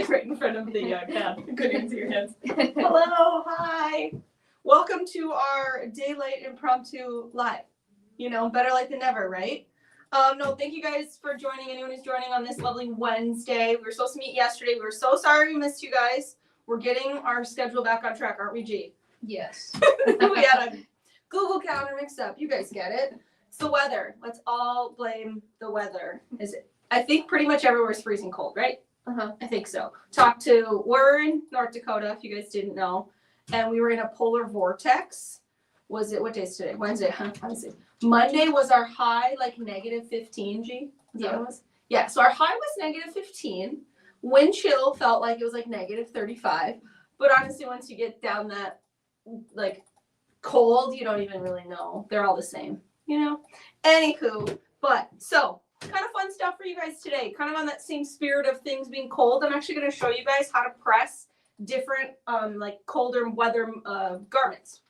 right in front of the pad. Couldn't see your hands. Hello, hi. Welcome to our daylight impromptu live. You know, better late than never, right? No, thank you guys for joining. Anyone who's joining on this lovely Wednesday. We were supposed to meet yesterday. We were so sorry we missed you guys. We're getting our schedule back on track, aren't we, G? Yes. We had a Google Calendar mixed up. You guys get it. It's the weather. Let's all blame the weather. I think pretty much everywhere is freezing cold, right? I think so. We're in North Dakota, if you guys didn't know, and we were in a polar vortex. What day is today? Wednesday, huh? Obviously. Monday was our high, like -15, G? Is that what it was? Yeah, so our high was -15. Wind chill felt like it was like -35. But honestly, once you get down that, like, cold, you don't even really know. They're all the same, you know? Anywho, but, so, kind of fun stuff for you guys today. Kind of on that same spirit of things being cold. I'm actually going to show you guys how to press different, like, colder weather garments.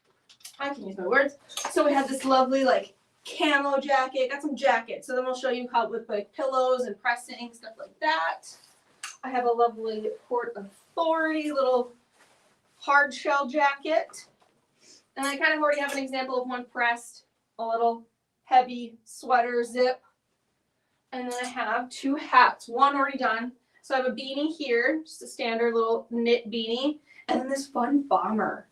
I can use my words. So we have this lovely, like, camo jacket. Got some jackets. So then we'll show you how with, like, pillows and pressing, stuff like that. I have a lovely Port Authority little hard shell jacket. And I kind of already have an example of one pressed. A little heavy sweater zip. And then I have two hats. One already done. So I have a beanie here. Just a standard little knit beanie. And then this fun bomber.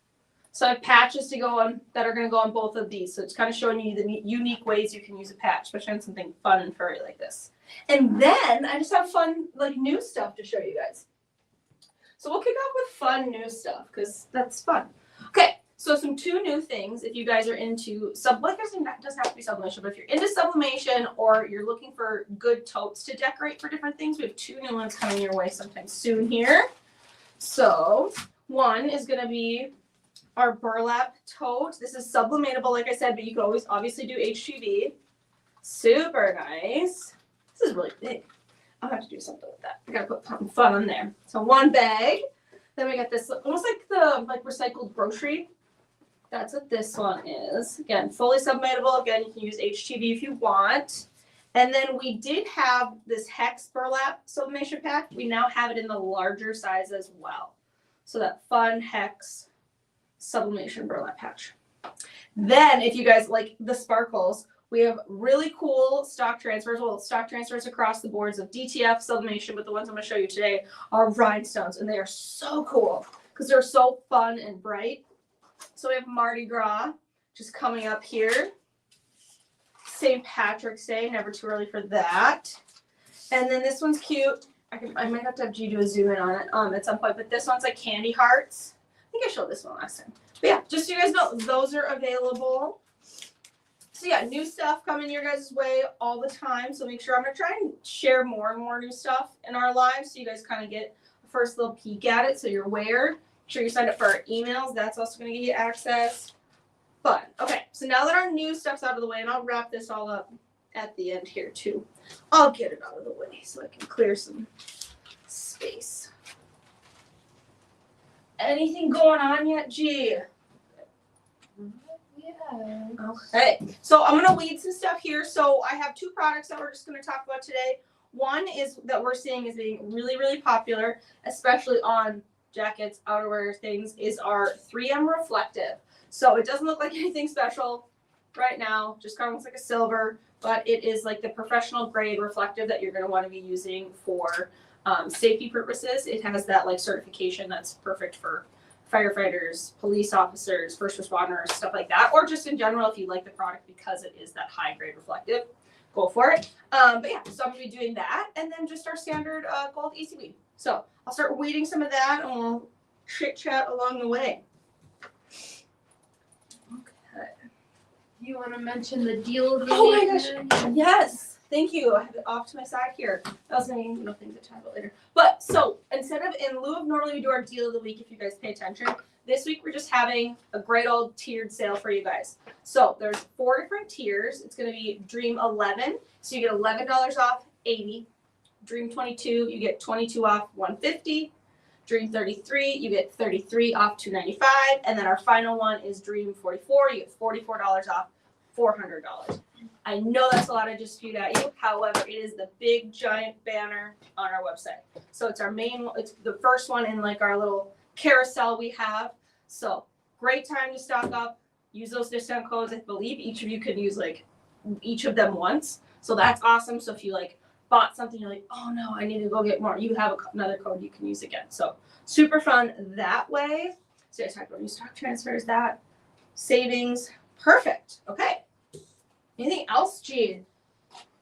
So I have patches to go on that are going to go on both of these. So it's kind of showing you the unique ways you can use a patch, especially on something fun and furry like this. And then I just have fun, like, new stuff to show you guys. So we'll kick off with fun new stuff because that's fun. Okay, so two new things. If you guys are into it doesn't have to be sublimation, but if you're into sublimation or you're looking for good totes to decorate for different things, we have two new ones coming your way sometime soon here. So one is going to be our burlap tote. This is sublimatable, like I said, but you can always obviously do HGV. Super nice. This is really big. I'll have to do something with that. I gotta put something fun on there. So one bag. Then we got this, almost like the recycled grocery. That's what this one is. Again, fully sublimatable. Again, you can use HGV if you want. And then we did have this hex burlap sublimation pack. We now have it in the larger size as well. So that fun hex sublimation burlap patch. Then if you guys like the sparkles, we have really cool stock transfers. Well, stock transfers across the boards of DTF sublimation, but the ones I'm going to show you today are rhinestones, and they are so cool because they're so fun and bright. So we have Mardi Gras just coming up here. St. Patrick's Day, never too early for that. And then this one's cute. I might have to have G do a zoom in on it at some point, but this one's like candy hearts. I think I showed this one last time. But yeah, just so you guys know, those are available. So yeah, new stuff coming your guys' way all the time. So make sure I'm going to try and share more and more new stuff in our lives so you guys kind of get the first little peek at it so you're aware. Make sure you sign up for our emails. That's also going to give you access. But, okay, so now that our new stuff's out of the way, and I'll wrap this all up at the end here too. I'll get it out of the way so I can clear some space. Anything going on yet, G? Yeah. Okay, so I'm going to weed some stuff here. So I have two products that we're just going to talk about today. One is that we're seeing is being really, really popular, especially on jackets, outerwear things, is our 3M reflective. So it doesn't look like anything special right now, just kind of looks like a silver, but it is like the professional grade reflective that you're going to want to be using for safety purposes. It has that like certification that's perfect for firefighters, police officers, first responders, stuff like that, or just in general if you like the product because it is that high grade reflective, go for it. But yeah, so I'm going to be doing that, and then just our standard gold EC weed. So I'll start weeding some of that, and we'll chit chat along the way. Okay. You want to mention the deal of the Oh week? my gosh, yes. Thank you. I have it off to my side here. I was going to things to talk about later. But so instead of, in lieu of normally we do our deal of the week, if you guys pay attention, this week we're just having a great old tiered sale for you guys. So there's 4 different tiers. It's going to be Dream 11. So you get $11 off $80. Dream 22, you get 22 off $150. Dream 33, you get 33 off $295. And then our final one is Dream 44. You get $44 off $400. I know that's a lot I just spewed at you. However, it is the big giant banner on our website. So it's our main, it's the first one in like our little carousel we have. So great time to stock up. Use those discount codes. I believe each of you can use like each of them once. So that's awesome. So if you like bought something, you're like, oh no, I need to go get more. You have another code you can use again. So super fun that way. So I talked about new stock transfers, that savings. Perfect. Okay. Anything else, G?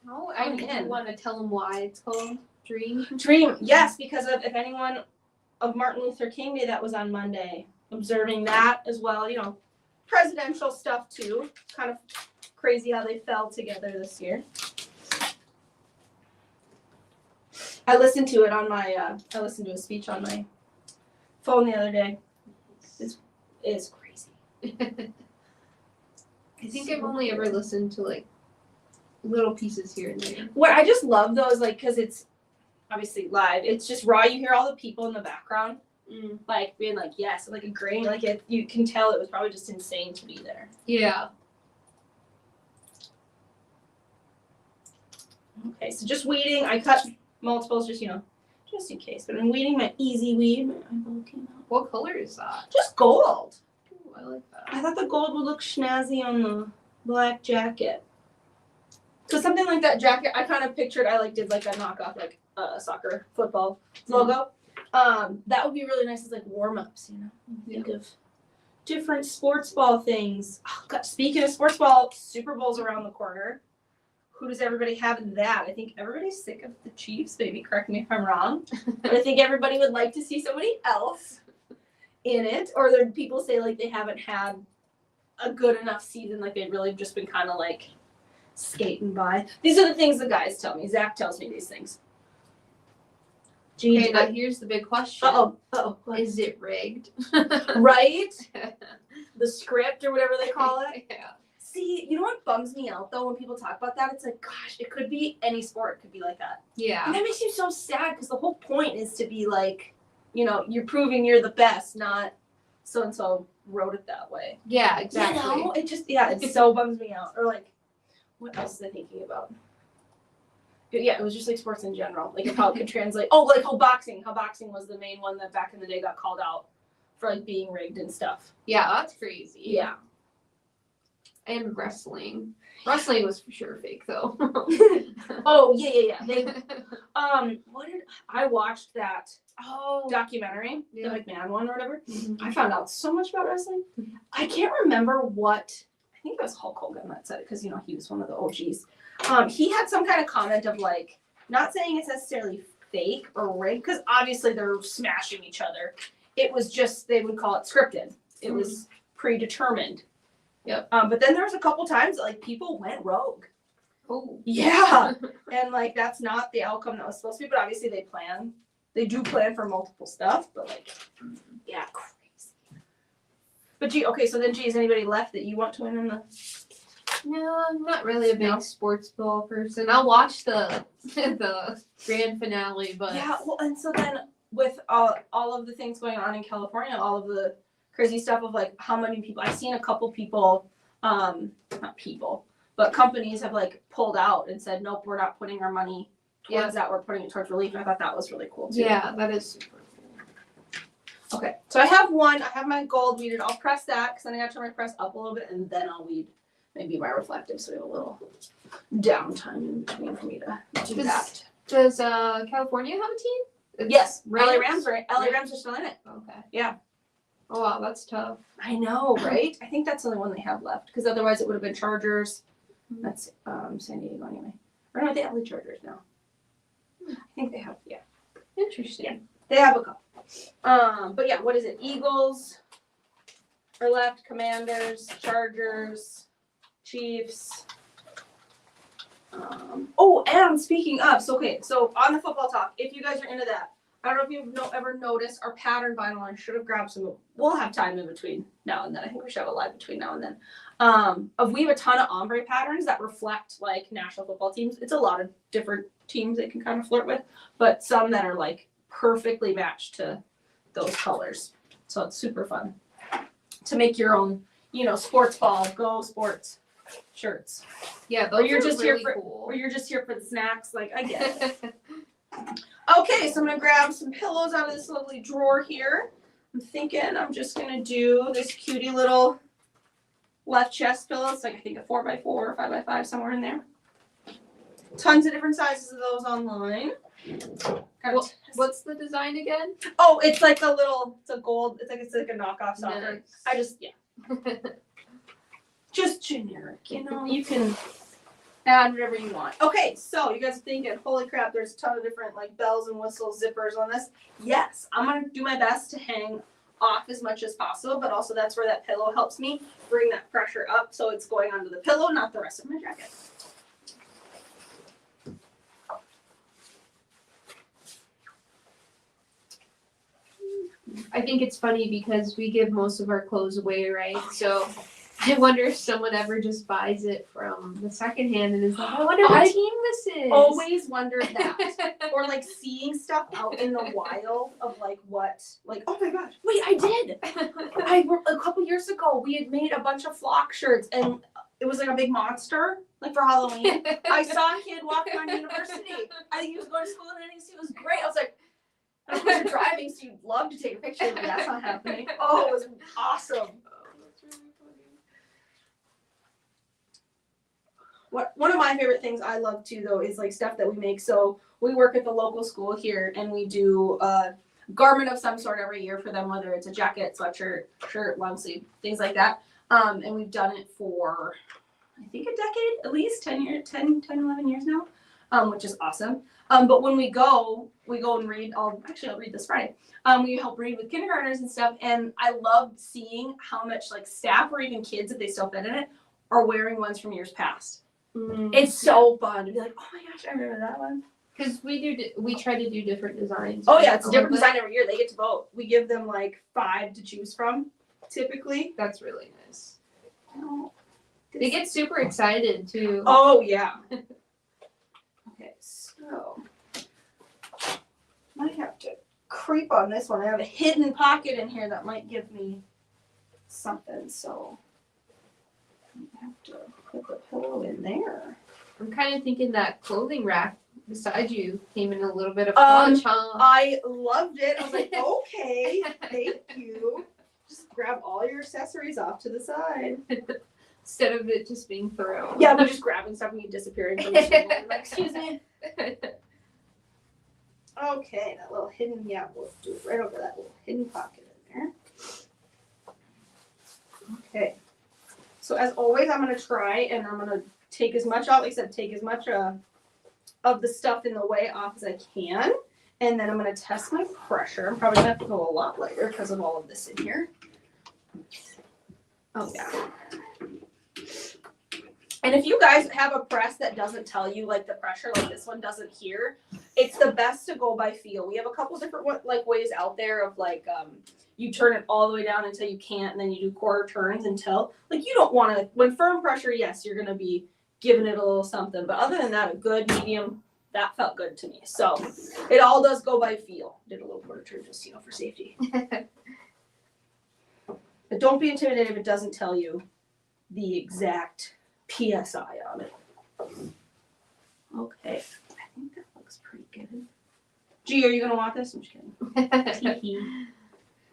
Oh, I want to tell them why it's called Dream. Dream. Yes, because of if anyone of Martin Luther King Day, that was on Monday. Observing that as well, you know, presidential stuff too. Kind of crazy how they fell together this year. I listened to it on my, I listened to a speech on my phone the other day. It's crazy. I think I've only ever listened to like little pieces here and there. What I just love those, like, because it's obviously live. It's just raw. You hear all the people in the background, like being like, yes, like agreeing. Like it, you can tell it was probably just insane to be there. Yeah. Okay, so just weeding. I cut multiples, just just in case. But I'm weeding my easy weed. My eyeball came out. What color is that? Just gold. Ooh, I like that. I thought the gold would look snazzy on the black jacket. So something like that jacket, I kind of pictured. I did like a knockoff, like soccer football logo. That would be really nice as like warm ups. Think of different sports ball things. Oh, God, speaking of sports ball, Super Bowl's around the corner. Who does everybody have in that? I think everybody's sick of the Chiefs. Maybe correct me if I'm wrong, but I think everybody would like to see somebody else in it. Or there people say like they haven't had a good enough season, like they've really just been kind of like skating by. These are the things the guys tell me. Zach tells me these things. Okay, now here's the big question. What? Is it rigged? Right? The script or whatever they call it. Yeah. See, you know what bums me out though when people talk about that? It's like, gosh, it could be any sport. It could be like that. Yeah. And that makes you so sad because the whole point is to be like, you're proving you're the best, not so-and-so wrote it that way. Yeah, exactly. It just, it so bums me out. Or like, what else was I thinking about? Yeah, it was just like sports in general. Like how it could translate. Oh, like how boxing was the main one that back in the day got called out for like being rigged and stuff. Yeah, that's crazy. Yeah. And wrestling. Wrestling was for sure fake though. Oh, yeah. They what did I watched that documentary, the McMahon one or whatever. I found out so much about wrestling. I can't remember what, I think it was Hulk Hogan that said it because he was one of the OGs. He had some kind of comment of like, not saying it's necessarily fake or rigged, because obviously they're smashing each other. It was just, they would call it scripted. It was predetermined. Yep. But then there was a couple times that like people went rogue. Oh. Yeah. And like that's not the outcome that was supposed to be, but obviously they do plan for multiple stuff, but like, yeah, crazy. But so then is anybody left that you want to win in the? No, I'm not really a big sports ball person. I'll watch the grand finale, but Yeah, well, and so then with all of the things going on in California, all of the crazy stuff of like how many people I've seen a couple people, not people, but companies have like pulled out and said, nope, we're not putting our money towards that. We're putting it towards relief. And I thought that was really cool too. Yeah, that is super cool. Okay, so I have my gold weeded. I'll press that because then I got to turn my press up a little bit and then I'll weed maybe my reflective so we have a little downtime in between for me to do that. Does California have a team? Yes, Rams? LA Rams are still in it. Okay. Yeah. Oh wow, that's tough. I know, right? I think that's the only one they have left because otherwise it would have been Chargers. That's San Diego anyway. Or no, they have the Chargers now. I think they have, Interesting. Yeah, they have a couple. But yeah, what is it? Eagles are left, Commanders, Chargers, Chiefs. And speaking of, so on the football talk, if you guys are into that, I don't know if you've ever noticed our pattern vinyl. I should have grabbed some. We'll have time in between now and then. I think we should have a live between now and then. We have a ton of ombre patterns that reflect like national football teams. It's a lot of different teams they can kind of flirt with, but some that are like perfectly matched to those colors. So it's super fun to make your own, sports ball. Go sports. shirts. Yeah, those you're are just here really for- cool. Or you're just here for the snacks. Like, I get it. Okay, so I'm going to grab some pillows out of this lovely drawer here. I'm thinking I'm just going to do this cutie little left chest pillow. It's like, I think, a 4x4 or 5x5, somewhere in there. Tons of different sizes of those online. What's the design again? Oh, it's like a little, it's a gold, it's like a knockoff socker. Nice. I just, just generic, you can add whatever you want. Okay, so you guys are thinking, holy crap, there's a ton of different like bells and whistles, zippers on this. Yes, I'm gonna do my best to hang off as much as possible, but also that's where that pillow helps me bring that pressure up so it's going onto the pillow, not the rest of my jacket. I think it's funny because we give most of our clothes away, right? So I wonder if someone ever just buys it from the secondhand and is like, I wonder what team this is. Always wondered that. Or like seeing stuff out in the wild of like what, like, oh my gosh, wait, I did. A couple years ago, we had made a bunch of flock shirts and it was like a big monster, like for Halloween. I saw a kid walking on university. I think he was going to school and it was great. I was like, I don't know if you're driving, so you'd love to take a picture, but that's not happening. Oh, it was awesome. That's really funny. One of my favorite things I love too, though, is like stuff that we make. So we work at the local school here, and we do a garment of some sort every year for them, whether it's a jacket, sweatshirt, shirt, long sleeve, things like that. And we've done it for, I think, a decade, at least 10, 11 years now, which is awesome. But when we go and read. I'll read this Friday. We help read with kindergartners and stuff, and I love seeing how much like staff or even kids, if they still fit in it, are wearing ones from years past. It's so fun to be like, oh my gosh, I remember that one. Because we try to do different designs. Oh yeah, it's a different little bit. design every year. They get to vote. We give them like 5 to choose from, typically. That's really nice. Oh, They get super excited too. oh yeah. Okay, so might have to creep on this one. I have a hidden pocket in here that might give me something, so I have to put the pillow in there. I'm kind of thinking that clothing rack beside you came in a little bit of clutch, huh? I loved it. I was like, okay, thank you. Just grab all your accessories off to the side. Instead of it just being thrown. Yeah, we're just grabbing stuff and you disappearing from the table. Like, excuse me. Okay, that little hidden, yeah, we'll do it right over that little hidden pocket in there. Okay. So as always, I'm going to try and I'm going to take as much off, except take as much of the stuff in the way off as I can. And then I'm going to test my pressure. I'm probably going to have to go a lot lighter because of all of this in here. Oh, yeah. And if you guys have a press that doesn't tell you like the pressure, like this one doesn't here, it's the best to go by feel. We have a couple different like ways out there of like you turn it all the way down until you can't, and then you do quarter turns until like you don't want to. When firm pressure, yes, you're gonna be giving it a little something, but other than that, a good medium, that felt good to me. So it all does go by feel. Did a little quarter turn just for safety. But don't be intimidated if it doesn't tell you the exact PSI on it. Okay, I think that looks pretty good. G, are you gonna want this? I'm just kidding.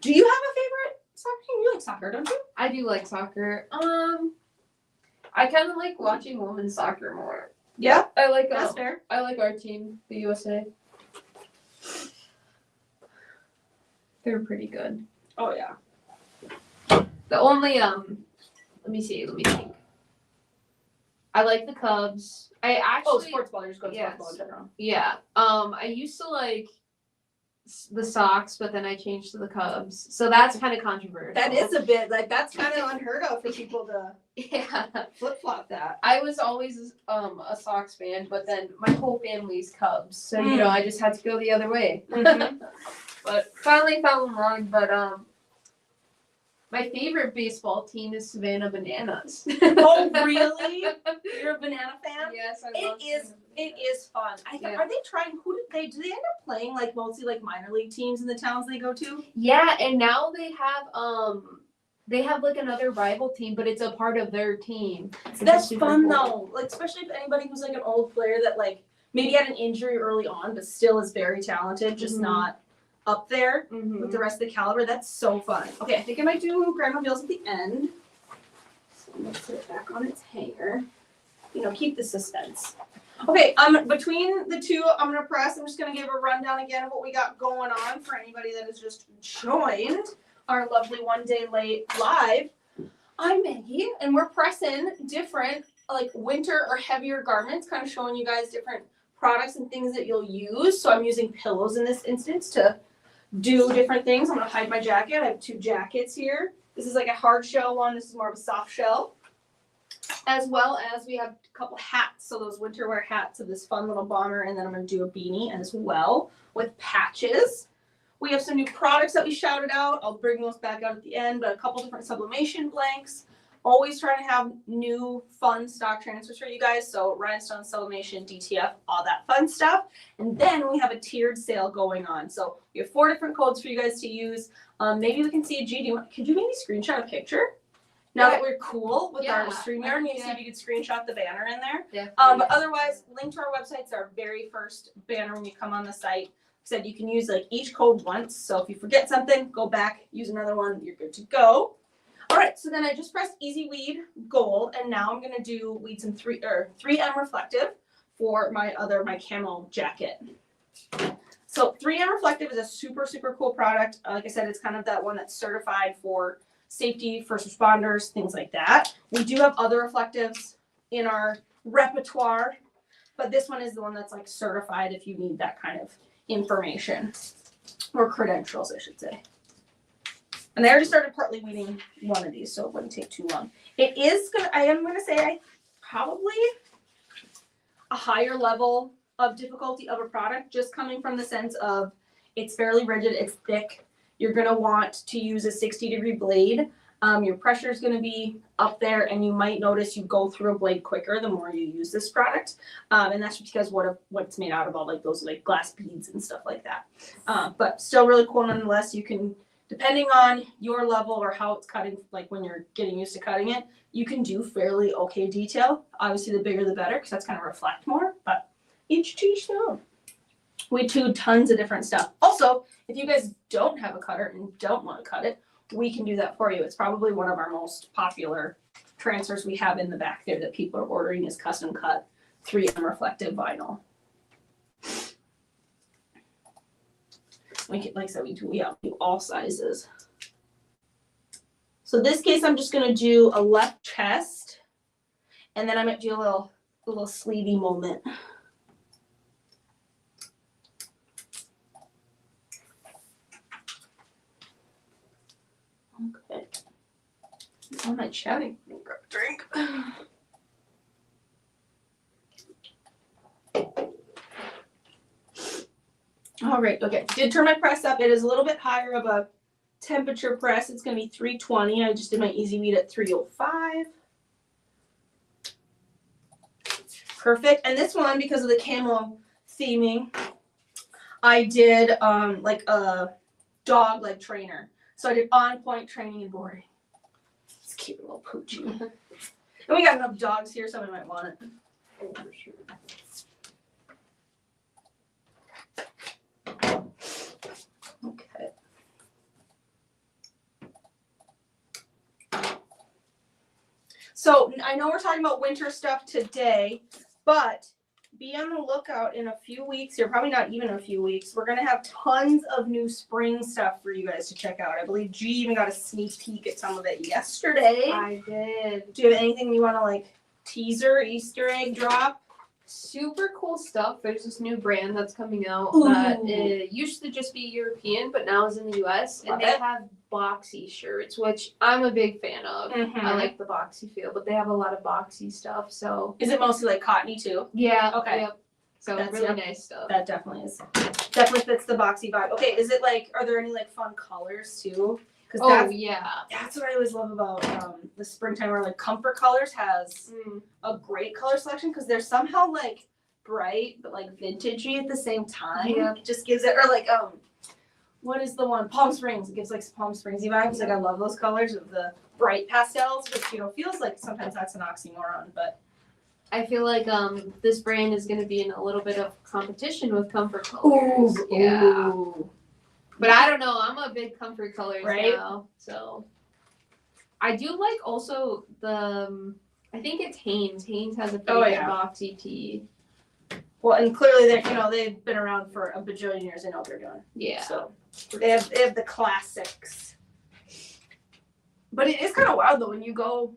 Do you have a favorite soccer team? You like soccer, don't you? I do like soccer. I kind of like watching women's soccer more. Yeah, I like that's fair. I like our team, the USA. They're pretty good. Oh yeah. The only let me think. I like the Cubs. I actually sports ball. You're just going yes. sports ball in general. Yeah. I used to like the Sox, but then I changed to the Cubs. So that's kind of controversial. That is a bit like that's kind of unheard of for people to flip flop that. I was always a Sox fan, but then my whole family's Cubs, so you know I just had to go the other way. Mm-hmm. But finally fell in line. But my favorite baseball team is Savannah Bananas. Oh really? You're a banana fan? Yes, I love It is fun. Are they trying? Do they end up playing like mostly like minor league teams in the towns they go to? Yeah, and now they have they have like another rival team, but it's a part of their team. That's fun though, like especially if anybody who's like an old player that like maybe had an injury early on, but still is very talented, just not up there with the rest of the caliber. That's so fun. Okay, I think I might do grandma reveals at the end. So I'm gonna put it back on its hanger. You know, keep the suspense. Okay, between the two, I'm gonna press. I'm just gonna give a rundown again of what we got going on for anybody that has just joined our lovely one day late live. I'm Maggie, and we're pressing different like winter or heavier garments, kind of showing you guys different products and things that you'll use. So I'm using pillows in this instance to do different things. I'm gonna hide my jacket. I have two jackets here. This is like a hard shell one. This is more of a soft shell. As well as we have a couple hats. So those winter wear hats of this fun little bomber, and then I'm gonna do a beanie as well with patches. We have some new products that we shouted out. I'll bring those back out at the end, but a couple different sublimation blanks. Always trying to have new fun stock transfers for you guys. So rhinestone, sublimation, DTF, all that fun stuff. And then we have a tiered sale going on. So we have 4 different codes for you guys to use. Maybe we can see, could you maybe screenshot a picture? Now that we're cool with our StreamYard, maybe see if you could screenshot the banner in there. Yeah. But otherwise, link to our website's our very first banner when you come on the site. Said you can use like each code once, so if you forget something, go back, use another one, you're good to go. All right, so then I just pressed Easy Weed Gold, and now I'm gonna do weed some 3M Reflective for my camo jacket. So 3M Reflective is a super, super cool product. Like I said, it's kind of that one that's certified for safety, first responders, things like that. We do have other reflectives in our repertoire, but this one is the one that's like certified if you need that kind of information, or credentials, I should say. And I already started partly weeding one of these, so it wouldn't take too long. It is good. I am going to say probably a higher level of difficulty of a product, just coming from the sense of it's fairly rigid, it's thick. You're going to want to use a 60-degree blade. Your pressure is going to be up there, and you might notice you go through a blade quicker the more you use this product. And that's just because what it's made out of, all like those like glass beads and stuff like that. But still really cool nonetheless. You can, depending on your level or how it's cutting, like when you're getting used to cutting it, you can do fairly okay detail. Obviously the bigger the better, because that's going to reflect more, but each to each their own. We do tons of different stuff. Also, if you guys don't have a cutter and don't want to cut it, we can do that for you. It's probably one of our most popular transfers we have in the back there that people are ordering is custom cut 3M reflective vinyl. We can, like I said, we do all sizes. So this case, I'm just gonna do a left chest, and then I might do a little sleevey moment. Okay. Why am I chatting? Grab a drink. All right, okay. Did turn my press up. It is a little bit higher of a temperature press. It's going to be 320. I just did my Easy Weed at 305. Perfect. And this one, because of the camo theming, I did like a dog leg trainer. So I did on point training and boarding. It's cute little poochie. And we got enough dogs here, somebody might want it. Oh, for sure. Okay. So I know we're talking about winter stuff today, but be on the lookout in a few weeks here, probably not even a few weeks. We're going to have tons of new spring stuff for you guys to check out. I believe G even got a sneak peek at some of it yesterday. I did. Do you have anything you want to like teaser, Easter egg drop? Super cool stuff. There's this new brand that's coming out Ooh. that used to just be European, but now is in the US. Love And they it. have boxy shirts, which I'm a big fan of. I like the boxy feel, but they have a lot of boxy stuff. So Is it mostly like cottony too? yeah. Okay. Yep. So That's- really yep. nice stuff. That definitely is. Definitely fits the boxy vibe. Okay, is it like, are there any like fun colors too? Because Oh yeah. that's what I always love about the springtime, where like Comfort Colors has a great color selection, because they're somehow like bright but like vintagey at the same time. Yeah. It just gives it, or like what is the one? Palm Springs. It gives like Palm Springsy vibes. Like I love those colors of the bright pastels, which feels like sometimes that's an oxymoron, but I feel like this brand is going to be in a little bit of competition with Comfort Colors. Yeah. But I don't know. I'm a big Comfort Colors now, so I do like also the. I think it's Hanes. Hanes has a pretty good boxy tee. Well, and clearly they've been around for a bajillion years. They know what they're doing. Yeah. So they have the classics. But it is kind of wild though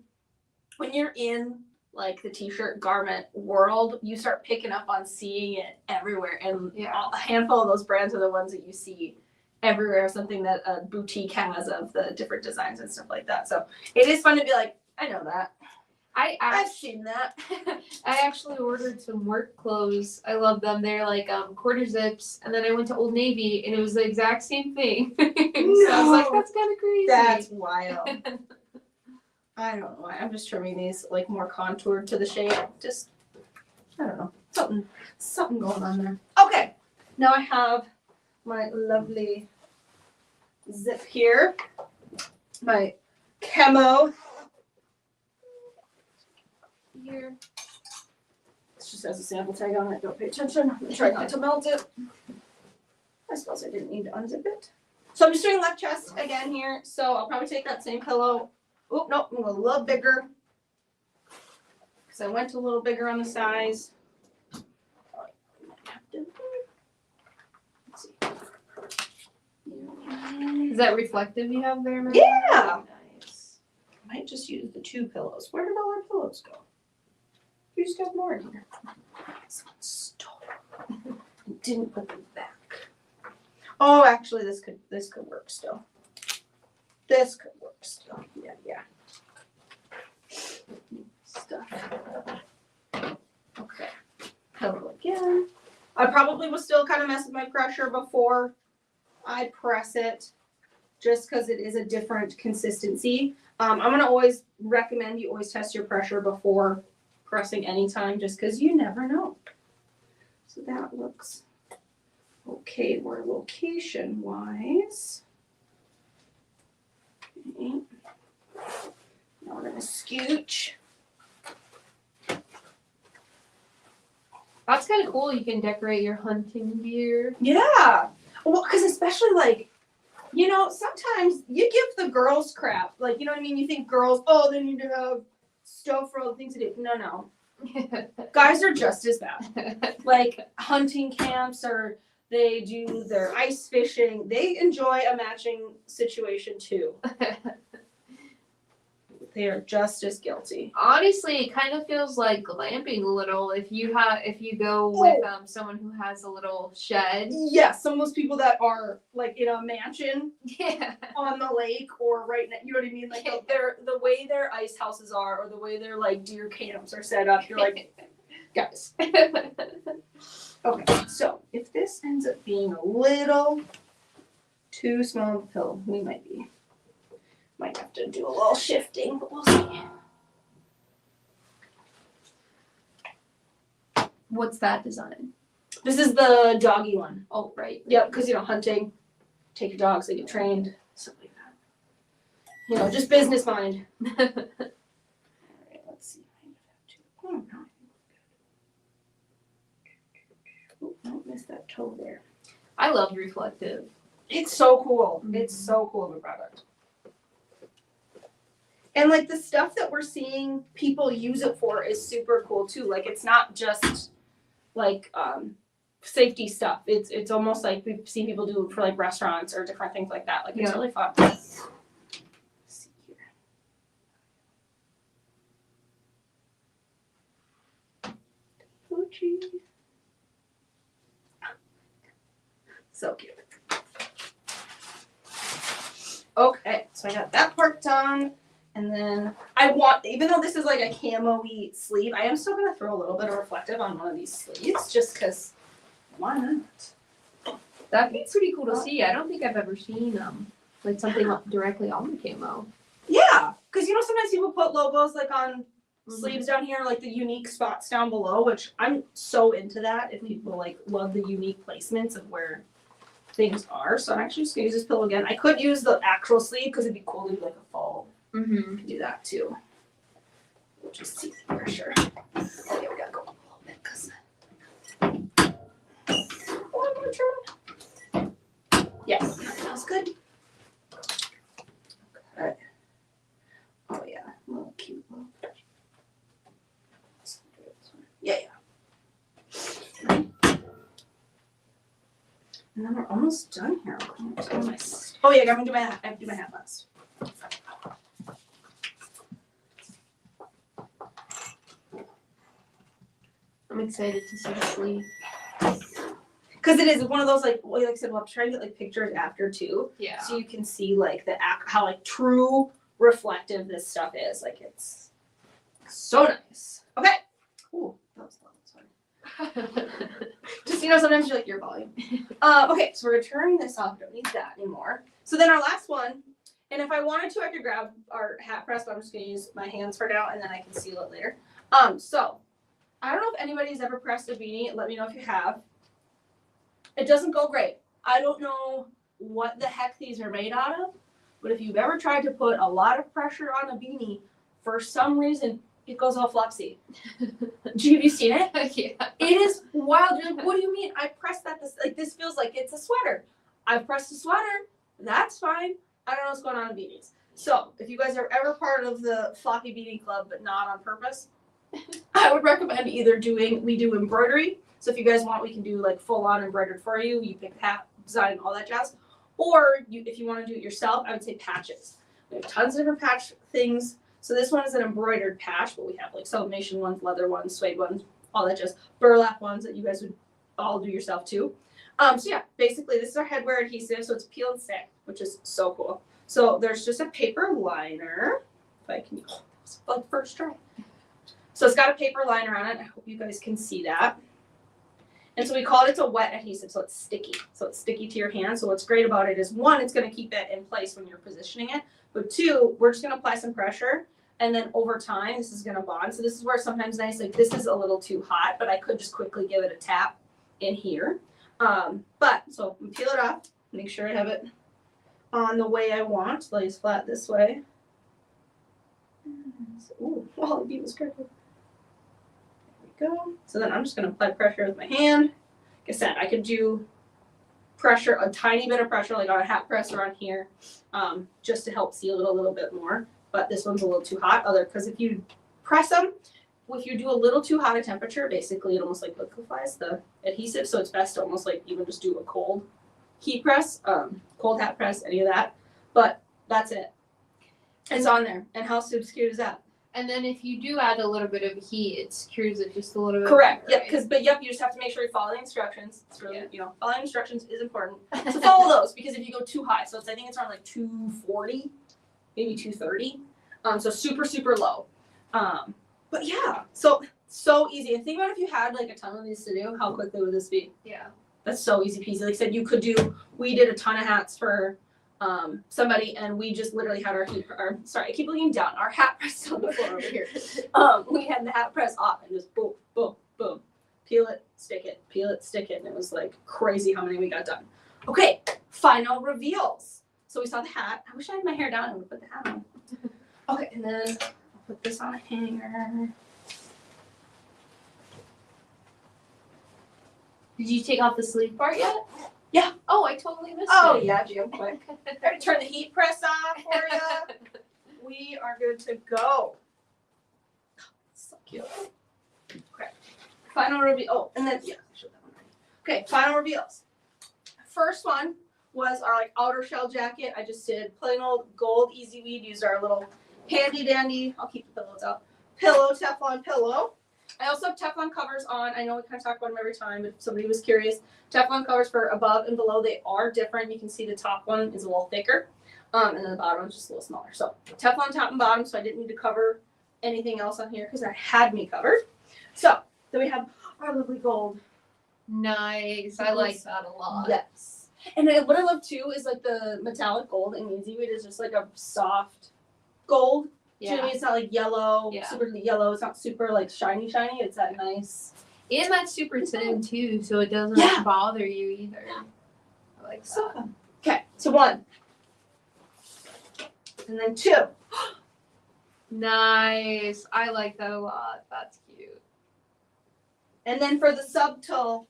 when you're in like the t-shirt garment world, you start picking up on seeing it everywhere, and a handful of those brands are the ones that you see everywhere. Something that a boutique has of the different designs and stuff like that. So it is fun to be like, I know that. I've seen that. I actually ordered some work clothes. I love them. They're like quarter zips, and then I went to Old Navy, and it was the exact same thing. So I was like, that's kind of crazy. That's wild. I don't know why. I'm just trimming these like more contoured to the shape. Just, I don't know. Something going on there. Okay. Now I have my lovely zip here. My camo. Here. This just has a sample tag on it. Don't pay attention. I'm gonna try not to melt it. I suppose I didn't need to unzip it. So I'm just doing left chest again here. So I'll probably take that same pillow. Oh, no, I'm a little bigger. Because I went a little bigger on the size. Let's see. Is that reflective you have there, Mary? Yeah. Nice. I might just use the 2 pillows. Where did all our pillows go? You just got more in here. This one's stolen. I didn't put them back. Oh, actually, this could work still. This could work still. Yeah. Stuff. Okay. Pillow again. I probably will still kind of mess with my pressure before I press it, just because it is a different consistency. I'm gonna always recommend you always test your pressure before pressing anytime, just because you never know. So that looks okay. We're location wise. Okay. Now we're gonna scooch. That's kind of cool. You can decorate your hunting gear. Yeah. Well, because especially like, sometimes you give the girls crap. Like, you know what I mean? You think girls, they need to have stuff for all the things to do. No. Guys are just as bad. Like hunting camps, or they do their ice fishing. They enjoy a matching situation too. They are just as guilty. Honestly, it kind of feels like glamping a little if you go with someone who has a little shed. Yeah, some of those people that are like in a mansion, yeah, on the lake or right now, you know what I mean? Like the way their ice houses are, or the way their like deer camps are set up. You're like, guys. Okay, so if this ends up being a little too small of a pill, we might have to do a little shifting, but we'll see. What's that design? This is the doggy one. Oh, right. Yep, because hunting, take your dogs, they get trained, stuff like that. Just business mind. All right, let's see. Oh, no. Don't miss that toe there. I love reflective. It's so cool. Mm-hmm. It's so cool of a product. And like the stuff that we're seeing people use it for is super cool too. Like it's not just like safety stuff. It's almost like we've seen people do it for like restaurants or different things like that. Like it's really fun. Let's see here. Fuji. So cute. Okay, so I got that part done. And then even though this is like a camo-y sleeve, I am still going to throw a little bit of reflective on one of these sleeves, just because, why not? That'd be pretty cool to see. I don't think I've ever seen like something directly on the camo. Yeah, because sometimes people put logos like on sleeves down here, like the unique spots down below, which I'm so into that. If people like love the unique placements of where things are. So I'm actually just gonna use this pillow again. I could use the actual sleeve because it'd be cool to do like a fall. Mm-hmm. I could do that too. We'll just see the pressure. Oh yeah, we gotta go up a little bit because. One more turn. Yes, that sounds good. Okay. Oh yeah, a little cute little pressure. Yeah, yeah. And then we're almost done here. Oh yeah, I'm gonna do my hat. I have to do my hat last. I'm excited to see the sleeve. Because it is one of those like I said, we'll try to get like pictures after too. Yeah. So you can see like how like true reflective this stuff is. Like it's so nice. Okay. Ooh, that was loud. Sorry. Just sometimes you like your volume. Okay, so we're gonna turn this off. Don't need that anymore. So then our last one, and if I wanted to, I could grab our hat press, but I'm just gonna use my hands for now, and then I can seal it later. So I don't know if anybody's ever pressed a beanie. Let me know if you have. It doesn't go great. I don't know what the heck these are made out of, but if you've ever tried to put a lot of pressure on a beanie, for some reason it goes all flopsy. Have you seen it? Yeah. It is wild. You're like, what do you mean? I pressed that. This feels like it's a sweater. I pressed a sweater. That's fine. I don't know what's going on in beanies. So if you guys are ever part of the floppy beanie club, but not on purpose, I would recommend either we do embroidery. So if you guys want, we can do like full on embroidered for you. You pick the hat design, all that jazz. Or if you want to do it yourself, I would say patches. We have tons of different patch things. So this one is an embroidered patch, but we have like sublimation ones, leather ones, suede ones, all that jazz. Burlap ones that you guys would all do yourself too. So yeah, basically this is our headwear adhesive. So it's peel and stick, which is so cool. So there's just a paper liner. If I can, it's like first try. So it's got a paper liner on it. I hope you guys can see that. And so we call it's a wet adhesive, so it's sticky. So it's sticky to your hand. So what's great about it is one, it's going to keep it in place when you're positioning it. But two, we're just going to apply some pressure. And then over time, this is going to bond. So this is where sometimes nice, like this is a little too hot, but I could just quickly give it a tap in here. So peel it off, make sure I have it on the way I want. Lays flat this way. Ooh, well, the beat was crooked. Go. So then I'm just going to apply pressure with my hand. Like I said, I could do pressure, a tiny bit of pressure, like on a hat press or on here, just to help seal it a little bit more. But this one's a little too hot. Because if you press them, if you do a little too hot a temperature, basically it almost like liquefies the adhesive. So it's best to almost like even just do a cold heat press, cold hat press, any of that. But that's it. It's on there. And how cute is that? And then if you do add a little bit of heat, it secures it just a little bit. Correct. More, Yep. right? You just have to make sure you follow the instructions. It's really, following instructions is important. So follow those because if you go too high, so I think it's around like 240, maybe 230. So super, super low. But yeah, so easy. And think about if you had like a ton of these to do, how quickly would this be? Yeah. That's so easy peasy. Like I said, we did a ton of hats for somebody, and we just literally had our I keep looking down. Our hat press on the floor over here. We had the hat press off and just boom, boom, boom. Peel it, stick it, peel it, stick it. And it was like crazy how many we got done. Okay, final reveals. So we saw the hat. I wish I had my hair down and would put the hat on. Okay, and then I'll put this on a hanger. Did you take off the sleeve part yet? Yeah. Oh, I totally missed it. Oh yeah, Jim, quick. I already turned the heat press off for you. We are good to go. So cute. Okay. Final reveal. Oh, and then I showed that one already. Okay, final reveals. First one was our like outer shell jacket. I just did plain old gold easy weed. Used our little handy dandy. I'll keep the pillows out. Teflon pillow. I also have Teflon covers on. I know we kind of talk about them every time, but if somebody was curious, Teflon covers for above and below, they are different. You can see the top one is a little thicker, and then the bottom one's just a little smaller. So Teflon top and bottom, so I didn't need to cover anything else on here because that had me covered. So then we have our lovely gold. Nice. I like that a lot. Yes. And then what I love too is like the metallic gold in Easy Weed is just like a soft gold. Yeah. To me, it's not like yellow, super yellow. It's not super like shiny. It's that nice. And that's super thin too, so it doesn't bother you either. I like So that. fun. Okay, so 1. And then 2. Nice. I like that a lot. That's cute. And then for the subtle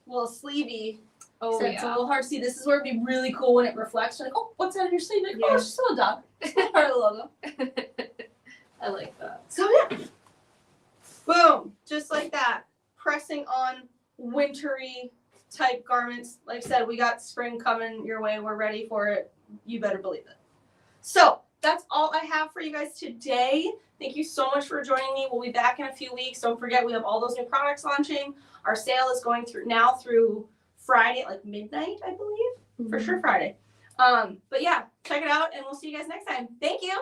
little sleevey, Oh so it's a yeah. little hard to see. This is where it'd be really cool when it reflects. You're like, oh, what's that on your sleeve? Like, Yeah. oh, it's just a little dog. It's not part of the logo. I like that. So yeah. Boom. Just like that. Pressing on wintry type garments. Like I said, we got spring coming your way. We're ready for it. You better believe it. So that's all I have for you guys today. Thank you so much for joining me. We'll be back in a few weeks. Don't forget, we have all those new products launching. Our sale is going through now through Friday at like midnight, I believe. For sure Friday. But yeah, check it out and we'll see you guys next time. Thank you.